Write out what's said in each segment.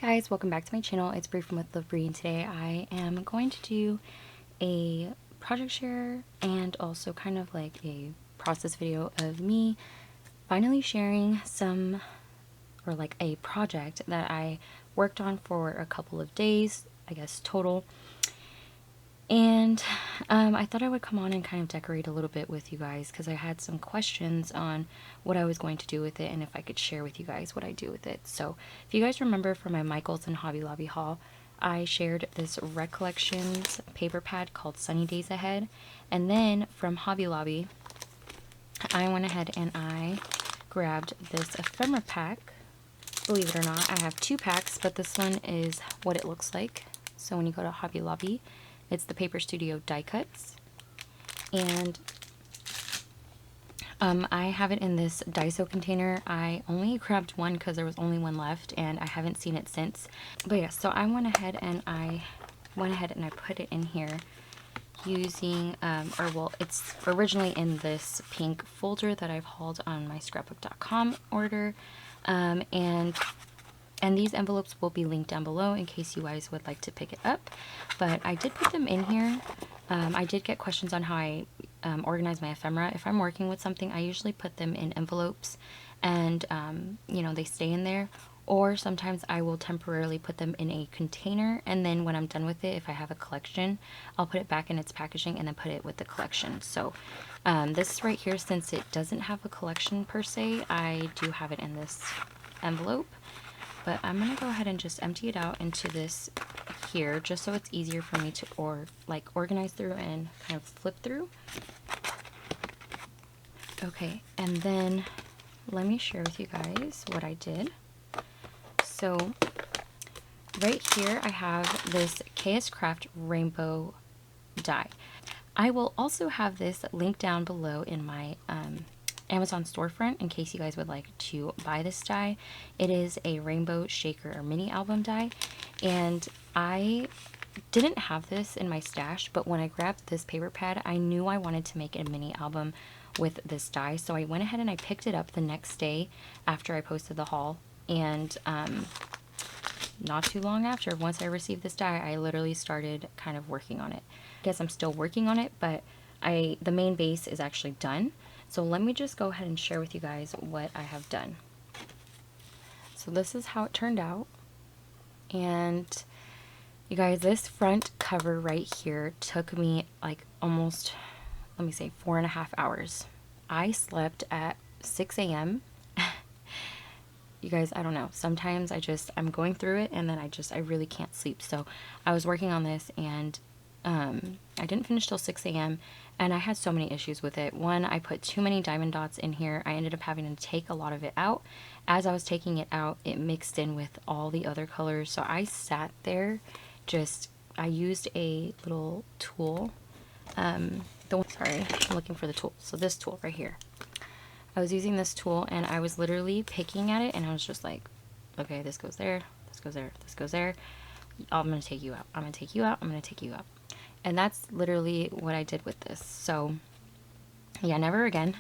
guys, welcome back to my channel. It's Bree from With Love Bree, and today I am going to do a project share and also kind of like a process video of me finally sharing some, or like a project that I worked on for a couple of days, I guess total. And I thought I would come on and kind of decorate a little bit with you guys because I had some questions on what I was going to do with it and if I could share with you guys what I do with it. So if you guys remember from my Michaels and Hobby Lobby haul, I shared this Recollections paper pad called Sunny Days Ahead. And then from Hobby Lobby, I went ahead and I grabbed this ephemera pack. Believe it or not, I have two packs, but this one is what it looks like. So when you go to Hobby Lobby, it's the Paper Studio die cuts, and I have it in this Daiso container. I only grabbed one because there was only one left, and I haven't seen it since. But yeah, so I went ahead and I put it in here using, it's originally in this pink folder that I've hauled on my scrapbook.com order, and these envelopes will be linked down below in case you guys would like to pick it up. But I did put them in here. I did get questions on how I organize my ephemera. If I'm working with something, I usually put them in envelopes and, you know, they stay in there. Or sometimes I will temporarily put them in a container, and then when I'm done with it, if I have a collection, I'll put it back in its packaging and then put it with the collection. So this right here, since it doesn't have a collection per se, I do have it in this envelope. But I'm going to go ahead and just empty it out into this here, just so it's easier for me to organize through and kind of flip through. Okay, and then let me share with you guys what I did. So right here I have this KS Craft rainbow die. I will also have this linked down below in my Amazon storefront in case you guys would like to buy this die. It is a rainbow shaker or mini album die, and I didn't have this in my stash, but when I grabbed this paper pad, I knew I wanted to make a mini album with this die, so I went ahead and I picked it up the next day after I posted the haul. And not too long after, once I received this die, I literally started kind of working on it. I guess I'm still working on it, but the main base is actually done. So let me just go ahead and share with you guys what I have done. So this is how it turned out. And you guys, this front cover right here took me like almost, let me say, 4.5 hours. I slept at 6 a.m. You guys, I don't know. Sometimes I'm going through it and then I really can't sleep. So I was working on this and I didn't finish till 6 a.m. and I had so many issues with it. One, I put too many diamond dots in here. I ended up having to take a lot of it out. As I was taking it out, it mixed in with all the other colors. So I sat there, I used a little tool. Sorry, I'm looking for the tool. So this tool right here. I was using this tool and I was literally picking at it and I was just like, okay, this goes there, this goes there, this goes there. I'm going to take you out. I'm going to take you out. I'm going to take you out. And that's literally what I did with this. So yeah, never again.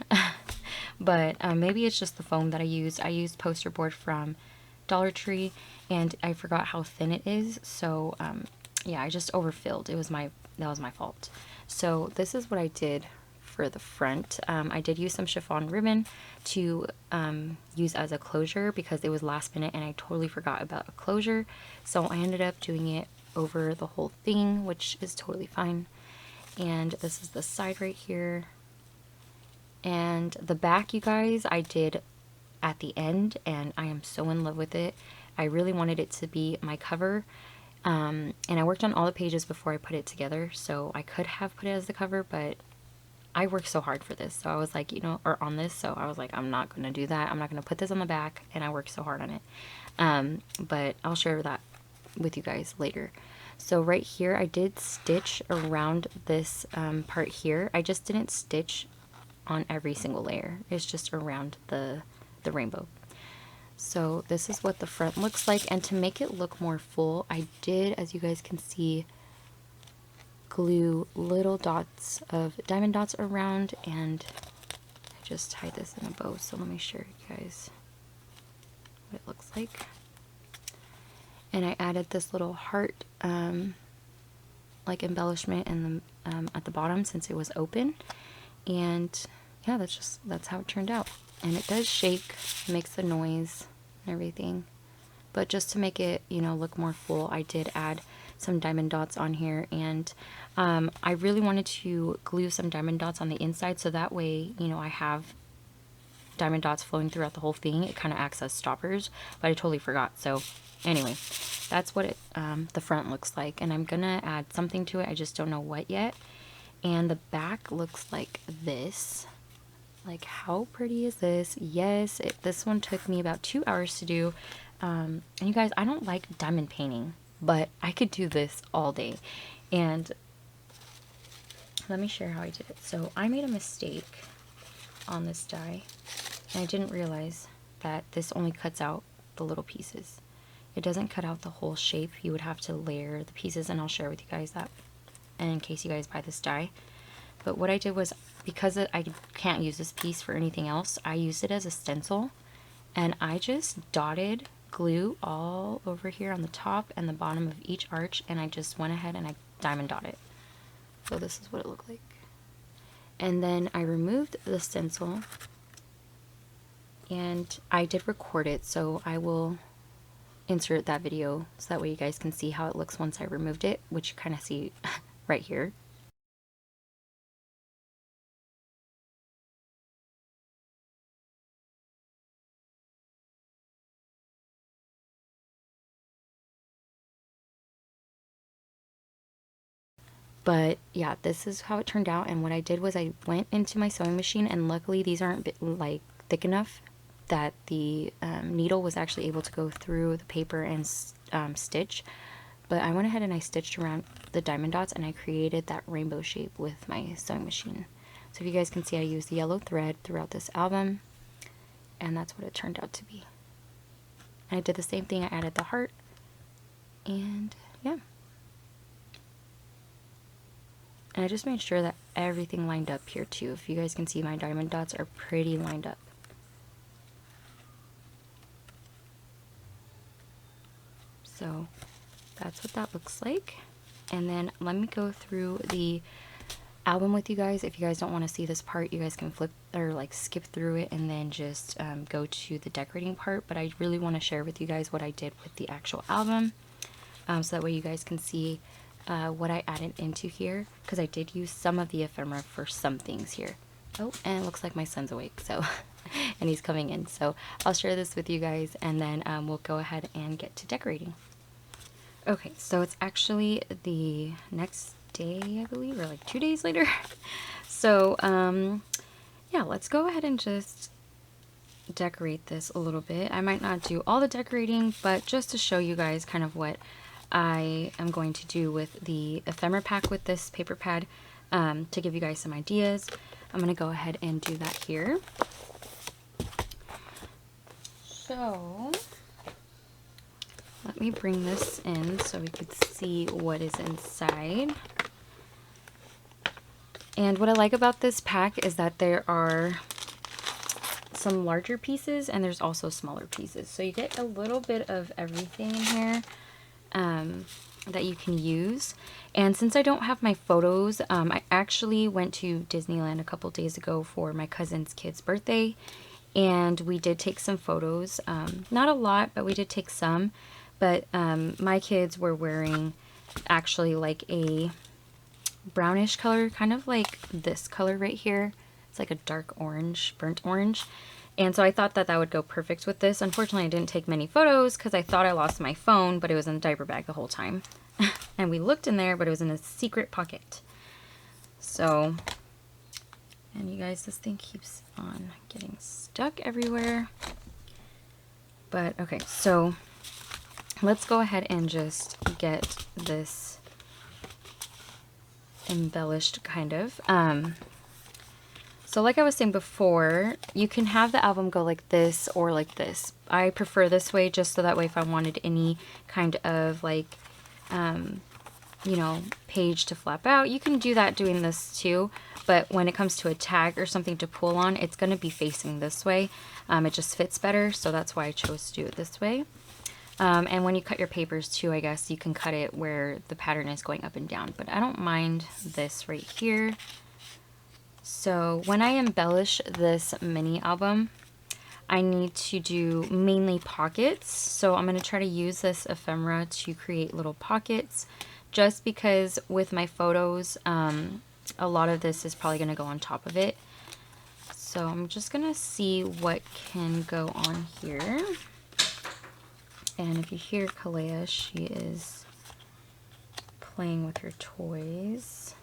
But maybe it's just the foam that I used. I used poster board from Dollar Tree and I forgot how thin it is. So yeah, I just overfilled. That was my fault. So this is what I did for the front. I did use some chiffon ribbon to use as a closure because it was last minute and I totally forgot about a closure. So I ended up doing it over the whole thing, which is totally fine. And this is the side right here. And the back, you guys, I did at the end and I am so in love with it. I really wanted it to be my cover. And I worked on all the pages before I put it together, so I could have put it as the cover, but I worked so hard for this, so I was like, or on this, so I was like, I'm not going to do that. I'm not going to put this on the back, and I worked so hard on it. But I'll share that with you guys later. So right here, I did stitch around this part here. I just didn't stitch on every single layer. It's just around the rainbow. So this is what the front looks like, and to make it look more full, I did, as you guys can see, glue little dots of diamond dots around, and I just tied this in a bow. So let me show you guys what it looks like. And I added this little heart like embellishment in the at the bottom since it was open. And yeah, that's how it turned out. And it does shake, it makes the noise and everything. But just to make it, you know, look more full, I did add some diamond dots on here. And I really wanted to glue some diamond dots on the inside, so that way, you know, I have diamond dots flowing throughout the whole thing. It kind of acts as stoppers, but I totally forgot. So anyway, that's what it the front looks like. And I'm gonna add something to it. I just don't know what yet. And the back looks like this. Like, how pretty is this? Yes, this one took me about 2 hours to do. And you guys, I don't like diamond painting, but I could do this all day. And let me share how I did it. So I made a mistake on this die, and I didn't realize that this only cuts out the little pieces. It doesn't cut out the whole shape. You would have to layer the pieces, and I'll share with you guys that, and in case you guys buy this die. But what I did was, because I can't use this piece for anything else, I used it as a stencil, and I just dotted glue all over here on the top and the bottom of each arch, and I just went ahead and I diamond dotted. So this is what it looked like. And then I removed the stencil, and I did record it, so I will insert that video so that way you guys can see how it looks once I removed it, which you kind of see right here. But yeah, this is how it turned out. And what I did was I went into my sewing machine, and luckily these aren't like thick enough that the needle was actually able to go through the paper and stitch. But I went ahead and I stitched around the diamond dots, and I created that rainbow shape with my sewing machine. So if you guys can see, I used yellow thread throughout this album, and that's what it turned out to be. And I did the same thing. I added the heart, and yeah. And I just made sure that everything lined up here too. If you guys can see, my diamond dots are pretty lined up. So that's what that looks like. And then let me go through the album with you guys. If you guys don't want to see this part, you guys can flip or like skip through it and then just go to the decorating part. But I really want to share with you guys what I did with the actual album, so that way you guys can see what I added into here, because I did use some of the ephemera for some things here. Oh, and it looks like my son's awake, so and he's coming in, so I'll share this with you guys, and then we'll go ahead and get to decorating. Okay, so it's actually the next day, I believe, or like 2 days later. So yeah, let's go ahead and just decorate this a little bit. I might not do all the decorating, but just to show you guys kind of what I am going to do with the ephemera pack with this paper pad, to give you guys some ideas. I'm going to go ahead and do that here. So let me bring this in so we could see what is inside. And what I like about this pack is that there are some larger pieces and there's also smaller pieces. So you get a little bit of everything in here that you can use. And since I don't have my photos, I actually went to Disneyland a couple days ago for my cousin's kid's birthday, and we did take some photos. Not a lot, but we did take some. But my kids were wearing actually like a brownish color, kind of like this color right here. It's like a dark orange, burnt orange. And so I thought that that would go perfect with this. Unfortunately, I didn't take many photos because I thought I lost my phone, but it was in the diaper bag the whole time. And we looked in there, but it was in a secret pocket. So, and you guys, this thing keeps on getting stuck everywhere. But okay, so let's go ahead and just get this embellished kind of. So like I was saying before, you can have the album go like this or like this. I prefer this way just so that way if I wanted any kind of like, you know, page to flap out, you can do that doing this too. But when it comes to a tag or something to pull on, it's going to be facing this way. It just fits better, so that's why I chose to do it this way. And when you cut your papers too, I guess you can cut it where the pattern is going up and down, but I don't mind this right here. So when I embellish this mini album, I need to do mainly pockets. So I'm going to try to use this ephemera to create little pockets, just because with my photos, a lot of this is probably going to go on top of it. So I'm just going to see what can go on here. And if you hear Kalea, she is playing with her toys.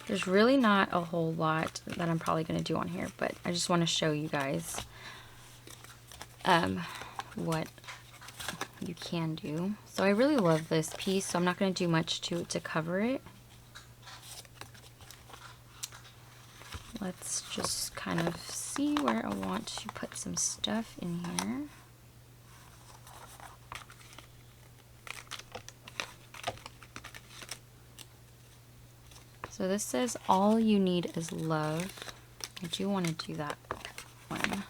There's really not a whole lot that I'm probably going to do on here, but I just want to show you guys what you can do. So I really love this piece, so I'm not going to do much to it to cover it. Let's just kind of see where I want to put some stuff in here. So this says, all you need is love. I do want to do that one.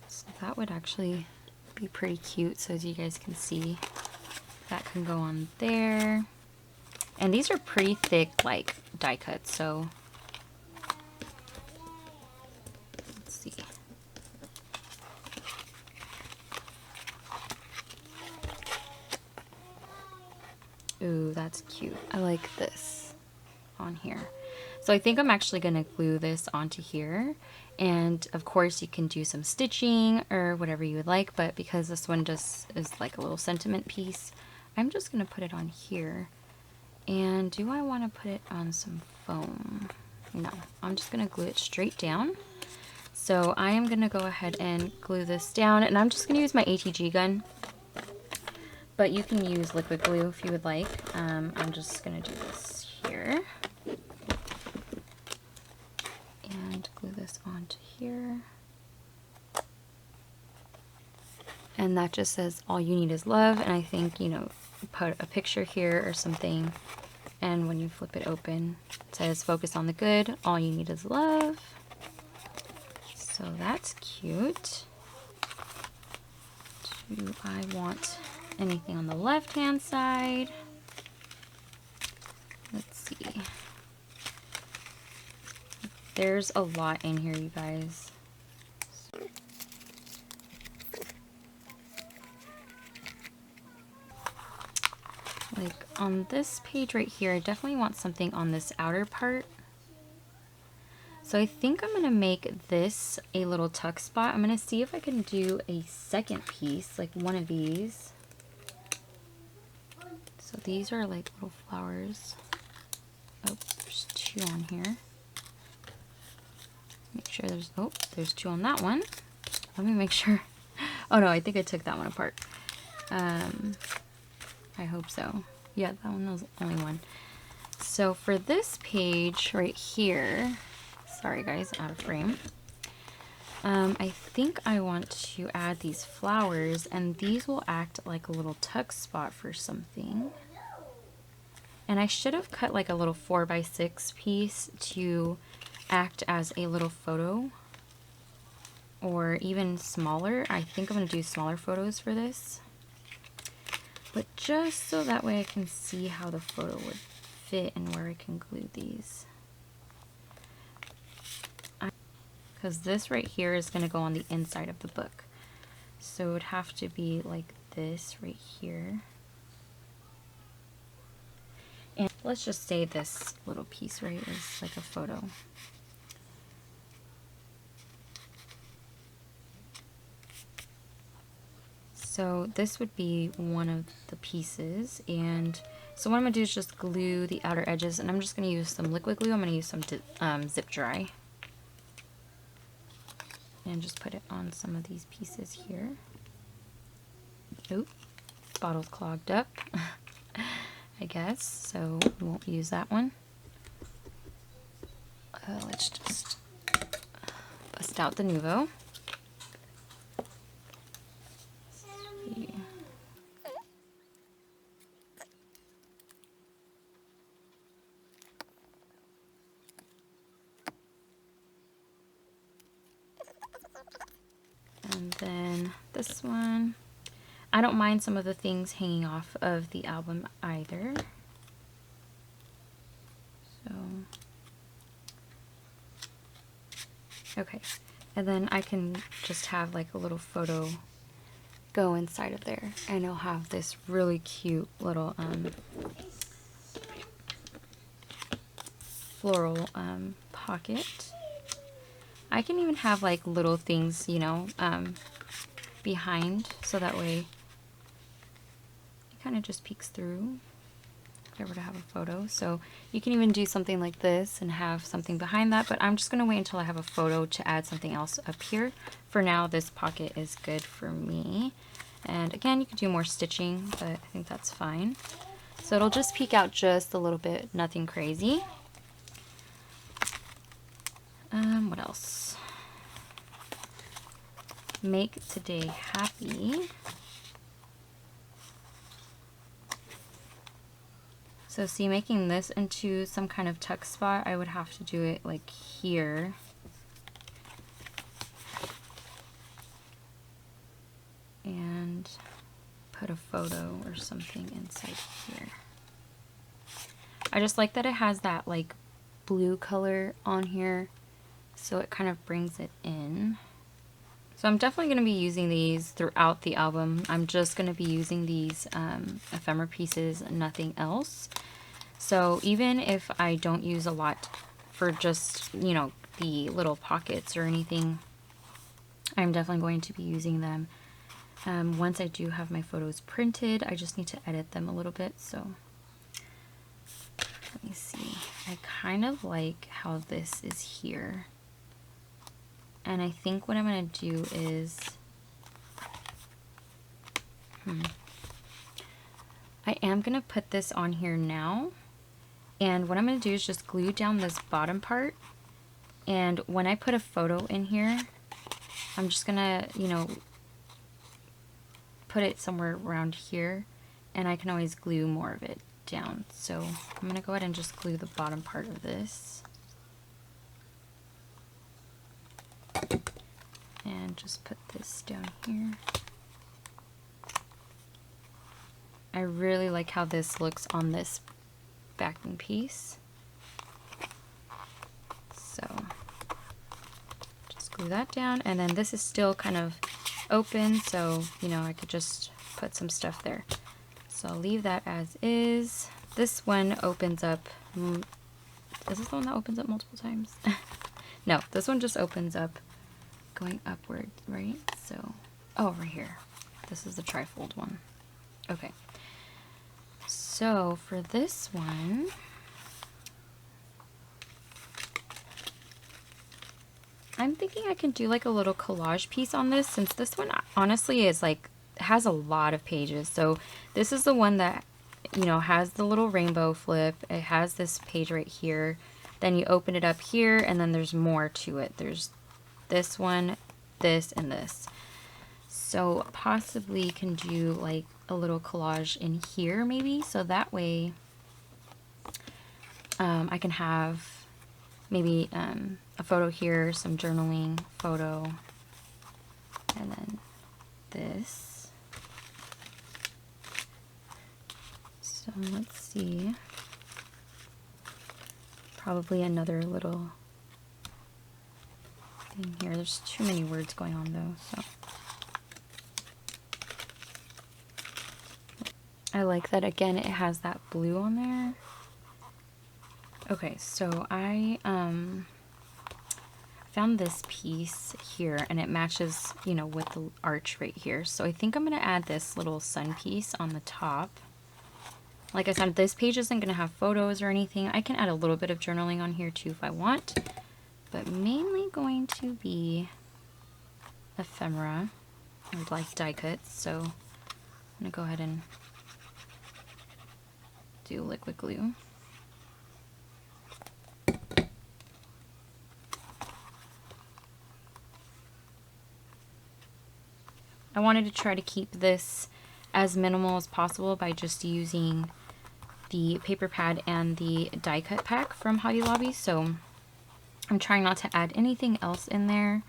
So that would actually be pretty cute. So as you guys can see, that can go on there. And these are pretty thick, like, die cuts, so let's see. Ooh, that's cute. I like this on here. So I think I'm actually going to glue this onto here. And of course you can do some stitching or whatever you would like, but because this one just is like a little sentiment piece, I'm just going to put it on here. And do I want to put it on some foam? No, I'm just going to glue it straight down. So I am going to go ahead and glue this down, and I'm just going to use my ATG gun. But you can use liquid glue if you would like. I'm just going to do this here. And glue this onto here. And that just says, all you need is love. And I think, you know, put a picture here or something. And when you flip it open, it says, focus on the good. All you need is love. So that's cute. Do I want anything on the left-hand side? Let's see. There's a lot in here, you guys. Like on this page right here, I definitely want something on this outer part. So I think I'm going to make this a little tuck spot. I'm going to see if I can do a second piece, like one of these. So these are like little flowers. Oh, there's two on here. Make sure there's, oh, there's two on that one. Let me make sure. Oh no, I think I took that one apart. I hope so. Yeah, that one was only one. So for this page right here, sorry guys, out of frame. I think I want to add these flowers, and these will act like a little tuck spot for something. And I should have cut like a little 4x6 piece to act as a little photo, or even smaller. I think I'm going to do smaller photos for this. But just so that way I can see how the photo would fit and where I can glue these. Because this right here is going to go on the inside of the book. So it would have to be like this right here. And let's just say this little piece, right, is like a photo. So this would be one of the pieces, and so what I'm going to do is just glue the outer edges, and I'm just going to use some liquid glue. I'm going to use some zip dry. And just put it on some of these pieces here. Oop, bottle's clogged up, I guess, so we won't use that one. Let's just bust out the Nuvo. And then this one, I don't mind some of the things hanging off of the album either. So, okay. And then I can just have like a little photo go inside of there. And it'll have this really cute little floral pocket. I can even have like little things, you know, behind, so that way it kind of just peeks through if I were to have a photo. So you can even do something like this and have something behind that, but I'm just going to wait until I have a photo to add something else up here. For now, this pocket is good for me. And again, you could do more stitching, but I think that's fine. So it'll just peek out just a little bit, nothing crazy. What else? Make today happy. So see, making this into some kind of tuck spot, I would have to do it like here. And put a photo or something inside here. I just like that it has that like blue color on here, so it kind of brings it in. So I'm definitely going to be using these throughout the album. I'm just going to be using these ephemera pieces, nothing else. So even if I don't use a lot for just, you know, the little pockets or anything, I'm definitely going to be using them. Once I do have my photos printed, I just need to edit them a little bit. So let me see. I kind of like how this is here. And I think what I'm going to do is, I am going to put this on here now. And what I'm going to do is just glue down this bottom part. And when I put a photo in here, I'm just going to, you know, put it somewhere around here. And I can always glue more of it down. So I'm going to go ahead and just glue the bottom part of this. And just put this down here. I really like how this looks on this backing piece. So just glue that down, and then this is still kind of open, so you know, I could just put some stuff there. So I'll leave that as is. This one opens up. Is this the one that opens up multiple times? No, this one just opens up going upward, right? So, oh, right here. This is the trifold one. Okay. So for this one, I'm thinking I can do like a little collage piece on this, since this one honestly is like, has a lot of pages. So this is the one that, you know, has the little rainbow flip. It has this page right here. Then you open it up here, and then there's more to it. There's this one, this, and this. So possibly can do like a little collage in here maybe, so that way I can have maybe a photo here, some journaling photo, and then this. So let's see, probably another little thing here. There's too many words going on though, so I like that again it has that blue on there. Okay, so I found this piece here, and it matches, you know, with the arch right here. So I think I'm going to add this little sun piece on the top. Like I said, this page isn't going to have photos or anything. I can add a little bit of journaling on here too if I want, but mainly going to be ephemera. I would like die cuts, so I'm going to go ahead and do liquid glue. I wanted to try to keep this as minimal as possible by just using the paper pad and the die cut pack from Hobby Lobby, so I'm trying not to add anything else in there.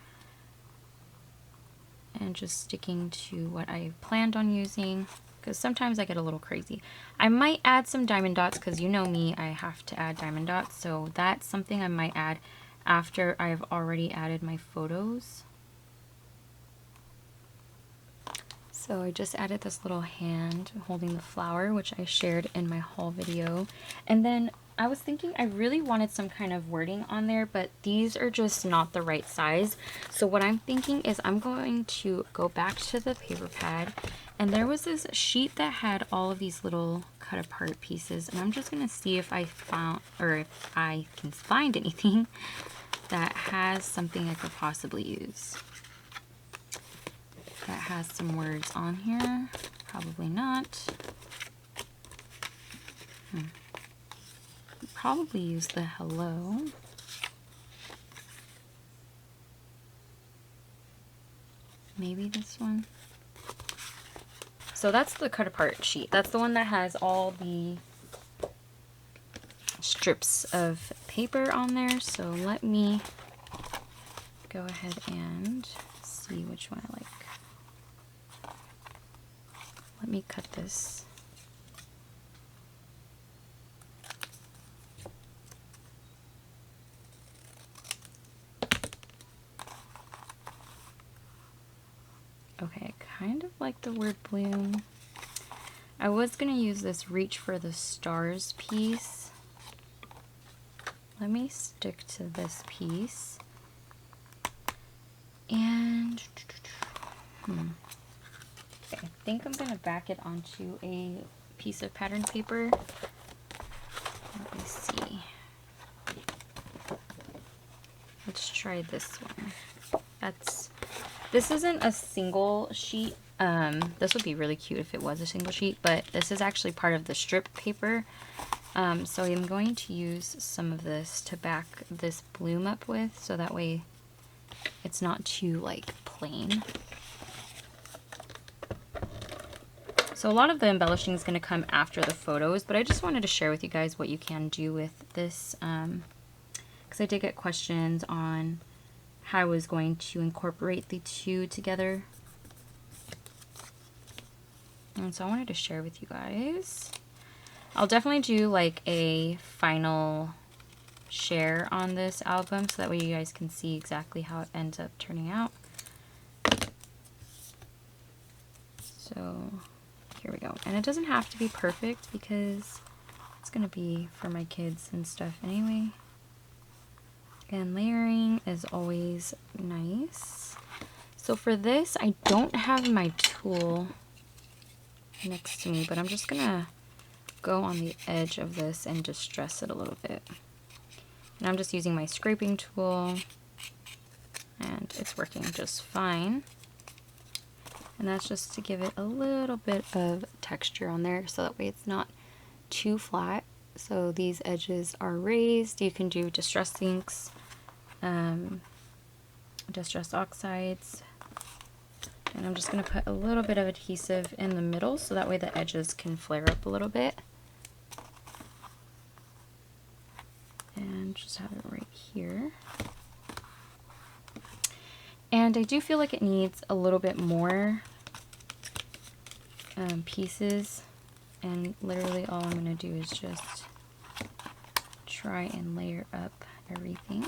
and just sticking to what I planned on using, because sometimes I get a little crazy. I might add some diamond dots, because you know me, I have to add diamond dots, so that's something I might add after I've already added my photos. So I just added this little hand holding the flower, which I shared in my haul video. And then I was thinking I really wanted some kind of wording on there, but these are just not the right size. So what I'm thinking is I'm going to go back to the paper pad, and there was this sheet that had all of these little cut apart pieces, and I'm just going to see if I found, or if I can find anything that has something I could possibly use. That has some words on here. Probably not. Probably use the hello. Maybe this one. So that's the cut apart sheet. That's the one that has all the strips of paper on there. So let me go ahead and see which one I like. Let me cut this. Okay, I kind of like the word bloom. I was going to use this Reach for the Stars piece. Let me stick to this piece. And okay, I think I'm going to back it onto a piece of pattern paper. Let me see. Let's try this one. This isn't a single sheet. This would be really cute if it was a single sheet, but this is actually part of the strip paper. So I'm going to use some of this to back this bloom up with, so that way it's not too like plain. So a lot of the embellishing is going to come after the photos, but I just wanted to share with you guys what you can do with this, because I did get questions on how I was going to incorporate the two together. And so I wanted to share with you guys. I'll definitely do like a final share on this album, so that way you guys can see exactly how it ends up turning out. So here we go. And it doesn't have to be perfect because it's going to be for my kids and stuff anyway. And layering is always nice. So for this, I don't have my tool next to me, but I'm just gonna go on the edge of this and distress it a little bit. And I'm just using my scraping tool, and it's working just fine. And that's just to give it a little bit of texture on there, so that way it's not too flat. So these edges are raised. You can do distress inks, distress oxides, and I'm just going to put a little bit of adhesive in the middle, so that way the edges can flare up a little bit. And just have it right here. And I do feel like it needs a little bit more pieces, and literally all I'm going to do is just try and layer up everything.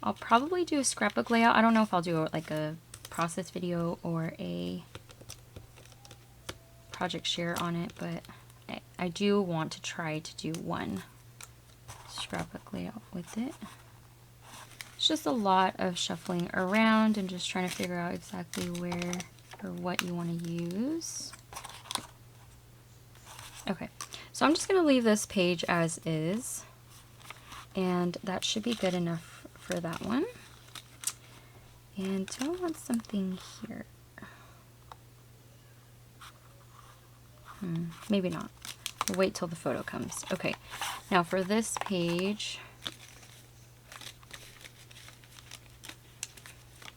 I'll probably do a scrapbook layout. I don't know if I'll do like a process video or a project share on it, but I do want to try to do one scrapbook layout with it. It's just a lot of shuffling around and just trying to figure out exactly where or what you want to use. Okay, so I'm just going to leave this page as is, and that should be good enough for that one. And do I want something here? Maybe not. We'll wait till the photo comes. Okay, now for this page,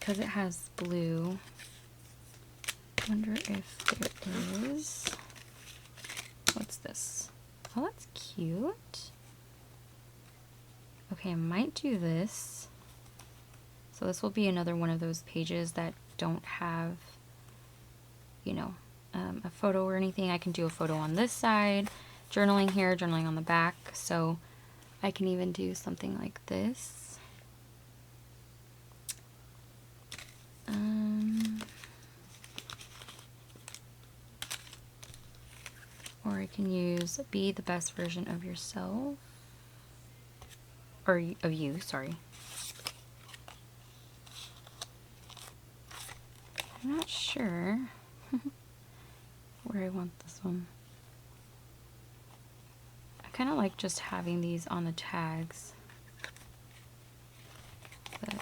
because it has blue, I wonder if there is, what's this? Oh, that's cute. Okay, I might do this. So this will be another one of those pages that don't have, you know, a photo or anything, I can do a photo on this side, journaling here, journaling on the back. So I can even do something like this. Or I can use be the best version of yourself, or of you, sorry. I'm not sure where I want this one. I kind of like just having these on the tags, but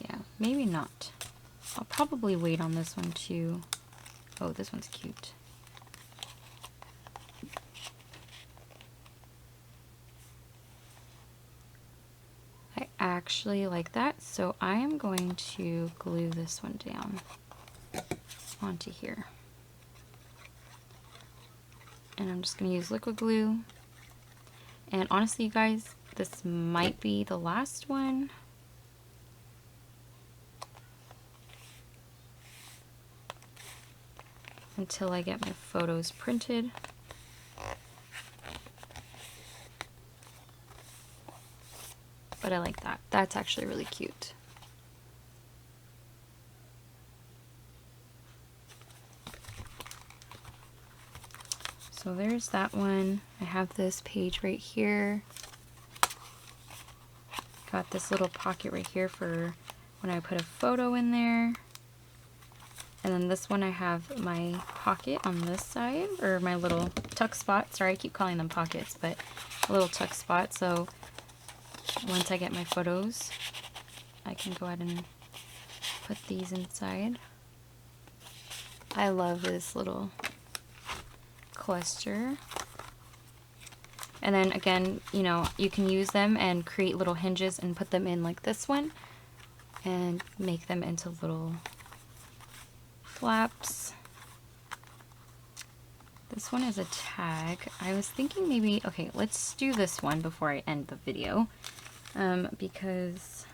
yeah, maybe not. I'll probably wait on this one too. Oh, this one's cute. I actually like that, so I am going to glue this one down onto here. And I'm just going to use liquid glue. And honestly, you guys, this might be the last one. Until I get my photos printed. But I like that. That's actually really cute. So there's that one. I have this page right here. Got this little pocket right here for when I put a photo in there. And then this one I have my pocket on this side, or my little tuck spot. Sorry, I keep calling them pockets, but a little tuck spot. So once I get my photos, I can go ahead and put these inside. I love this little cluster. And then again, you know, you can use them and create little hinges and put them in like this one and make them into little flaps. This one is a tag. I was thinking maybe, okay, let's do this one before I end the video, because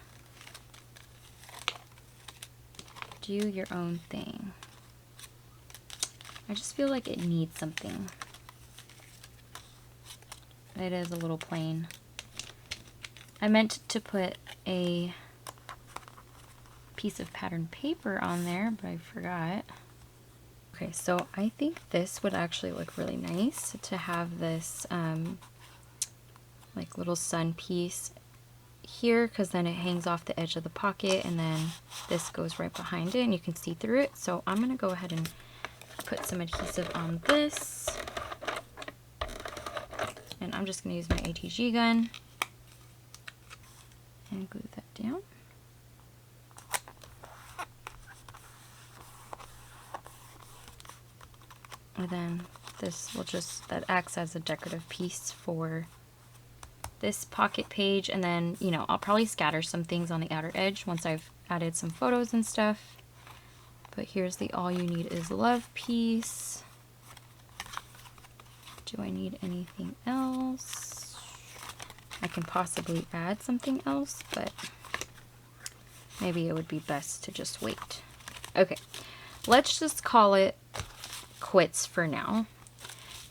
do your own thing. I just feel like it needs something. It is a little plain. I meant to put a piece of pattern paper on there, but I forgot. Okay, so I think this would actually look really nice to have this like little sun piece here, because then it hangs off the edge of the pocket, and then this goes right behind it and you can see through it. So I'm gonna go ahead and put some adhesive on this, and I'm just gonna use my ATG gun and glue that down. And then this will just, that acts as a decorative piece for this pocket page. And then, you know, I'll probably scatter some things on the outer edge once I've added some photos and stuff. But here's the all you need is love piece. Do I need anything else? I can possibly add something else, but maybe it would be best to just wait. Okay, let's just call it quits for now,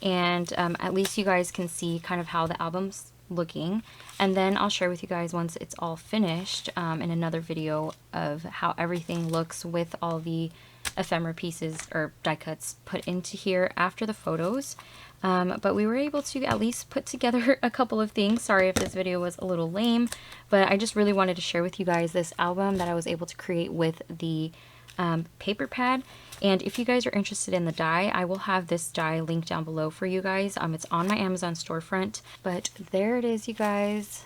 and at least you guys can see kind of how the album's looking, and then I'll share with you guys once it's all finished in another video of how everything looks with all the ephemera pieces or die cuts put into here after the photos. But we were able to at least put together a couple of things. Sorry if this video was a little lame, but I just really wanted to share with you guys this album that I was able to create with the paper pad. And if you guys are interested in the die, I will have this die linked down below for you guys. It's on my Amazon storefront, but there it is, you guys.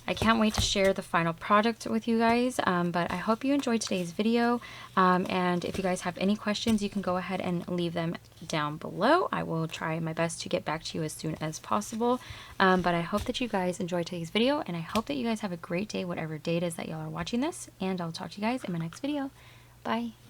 I can't wait to share the final product with you guys, but I hope you enjoyed today's video, and if you guys have any questions, you can go ahead and leave them down below. I will try my best to get back to you as soon as possible, but I hope that you guys enjoyed today's video, and I hope that you guys have a great day, whatever day it is that y'all are watching this, and I'll talk to you guys in my next video. Bye!